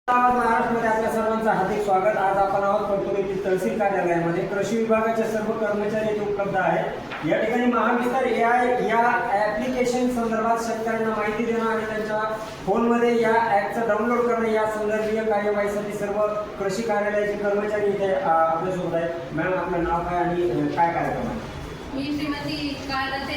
महाराष्ट्रामध्ये आपल्या सर्वांचं हार्दिक स्वागत। आज आपण आहोत परतूर येथील तहसील कार्यालयामध्ये। कृषी विभागाचे सर्व कर्मचारी येथे उपलब्ध आहेत। या ठिकाणी महाविस्तार AI या ॲप्लिकेशन संदर्भात शेतकऱ्यांना माहिती देणं आणि त्यांच्या फोनमध्ये या ॲपचं डाउनलोड करणं या संदर्भीय कार्यवाहीसाठी सर्व कृषी कार्यालयाचे कर्मचारी इथे आपल्यासोबत आहेत। मॅम, आपलं नाव काय आणि काय कार्यक्रम आहे? मी श्रीमती काळदाते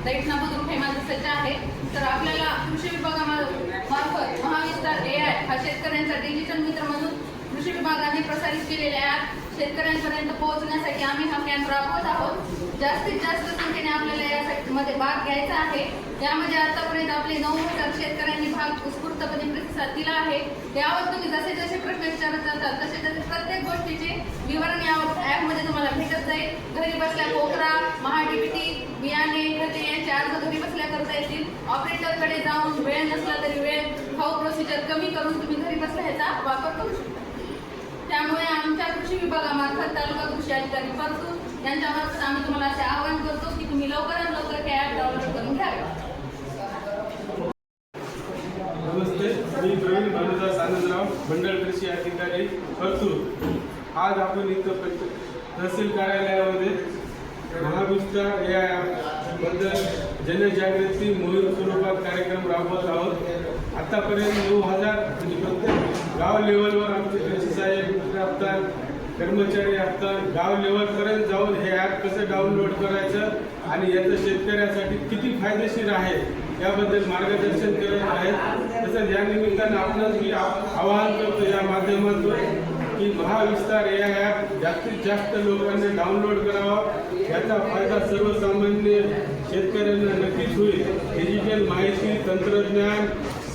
दैठणामधून हेमांत सज्ज आहे। तर आपल्याला कृषी विभागामार्फत महाविस्तार AI हा शेतकऱ्यांचा डिजिटल मित्र म्हणून कृषी विभागाने प्रसारित केलेले ॲप शेतकऱ्यांपर्यंत पोहोचण्यासाठी आम्ही हा कॅम्प राबवत आहोत। जास्तीत जास्त संख्येने आपल्याला यामध्ये भाग घ्यायचा आहे। यामध्ये आतापर्यंत आपले 9,000 शेतकऱ्यांनी भाग उत्स्फूर्तपणे प्रतिसाद दिला आहे। यावर तुम्ही जसे जसे प्रश्न विचारत जातात तसे तसे प्रत्येक गोष्टीचे विवरण या ॲपमध्ये तुम्हाला भेटत जाईल। घरी बसल्या कोकरा, महाडीबीटी, बियाणे, खते यांचे अर्ज घरी बसल्या करता येतील। ऑपरेटरकडे जाऊन वेळ नसला तरी वेळ खाऊ प्रोसिजर कमी करून तुम्ही घरी बसल्या ह्याचा वापर करू शकता। त्यामुळे आमच्या कृषी विभागामार्फत तालुका कृषी अधिकारी परतूर यांच्यामार्फत आम्ही तुम्हाला असे आवाहन करतो की तुम्ही लवकरात लवकर हे ॲप डाउनलोड करून घ्यावे। नमस्ते, मी प्रवीण भानुदास आनंदराव, मंडळ कृषी अधिकारी परतूर। आज आपण इथं तहसील कार्यालयामध्ये महाविस्तार AI बद्दल जनजागृती मोहीम स्वरूपात कार्यक्रम राबवत आहोत। आतापर्यंत 9,000 म्हणजे प्रत्येक गाव लेवलवर आमचे कृषी साहेब असतात, कर्मचारी असतात। गाव लेवलपर्यंत जाऊन हे ॲप कसं डाउनलोड करायचं आणि याचं शेतकऱ्यासाठी किती फायदेशीर आहे याबद्दल मार्गदर्शन करत आहेत। तसंच या निमित्तानं आपणास मी आवाहन करतो या माध्यमातून की महाविस्तार AI ॲप जास्तीत जास्त लोकांनी डाउनलोड करावा। याचा फायदा सर्वसामान्य शेतकऱ्यांना नक्कीच होईल। डिजिटल माहिती, तंत्रज्ञान,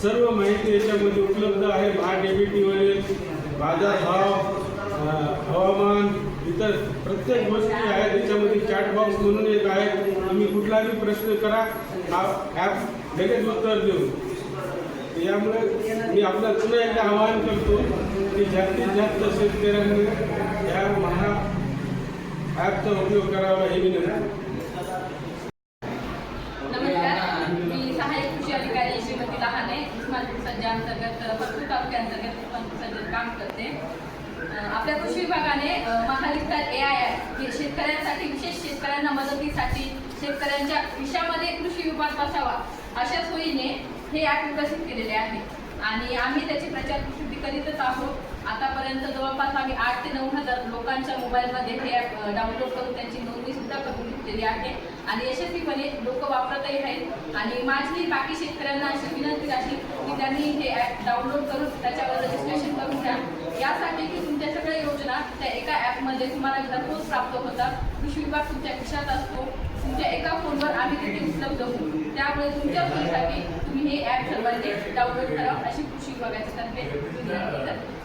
सर्व माहिती याच्यामध्ये उपलब्ध आहे। महाडीबीटीवरील बाजारभाव, हवामान, इतर प्रत्येक गोष्टी आहेत। त्याच्यामध्ये चॅट बॉक्स म्हणून एक आहे, तुम्ही कुठलाही प्रश्न करा, हा ॲप लगेच उत्तर देऊ। यामुळे मी आपल्याला पुन्हा एकदा आवाहन करतो की जास्तीत जास्त शेतकऱ्यांनी या ॲपचा उपयोग करावा ही विनंती। नमस्कार, मी सहाय्यक कृषी अधिकारी श्रीमती लहाने उस्मानाबाद अंतर्गत परतूर तालुक्यांतर्गत उस्मानाबाद काम करते। आपल्या कृषी विभागाने महाविस्तार AI हे शेतकऱ्यांसाठी, विशेष शेतकऱ्यांना मदतीसाठी शेतकऱ्यांच्या खिशामध्ये कृषी विभाग बसावा अशा सोयीने हे ॲप विकसित केलेले आहे आणि आम्ही त्याची प्रचार प्रसिद्धी करीतच आहोत। आतापर्यंत जवळपास आम्ही 8,000 ते 9,000 लोकांच्या मोबाईलमध्ये हे ॲप डाउनलोड करून त्यांची नोंदणी सुद्धा करून घेतलेली आहे आणि यशस्वीपणे लोक वापरतही आहेत। आणि माझी बाकी शेतकऱ्यांना अशी विनंती अशी की त्यांनी हे ॲप डाउनलोड करून त्याच्यावर रजिस्ट्रेशन करून घ्या, यासाठी की तुमच्या सगळ्या योजना त्या एका ॲपमध्ये तुम्हाला घरपोच प्राप्त होतात। कृषी विभाग तुमच्या खिशात असतो, तुमच्या एका फोनवर आम्ही तिथे उपलब्ध होऊ। त्यामुळे तुमच्या सोयीसाठी तुम्ही हे ॲप सर्वांनी डाउनलोड करावं अशी कृषी विभागाच्या तर्फे विनंती करते।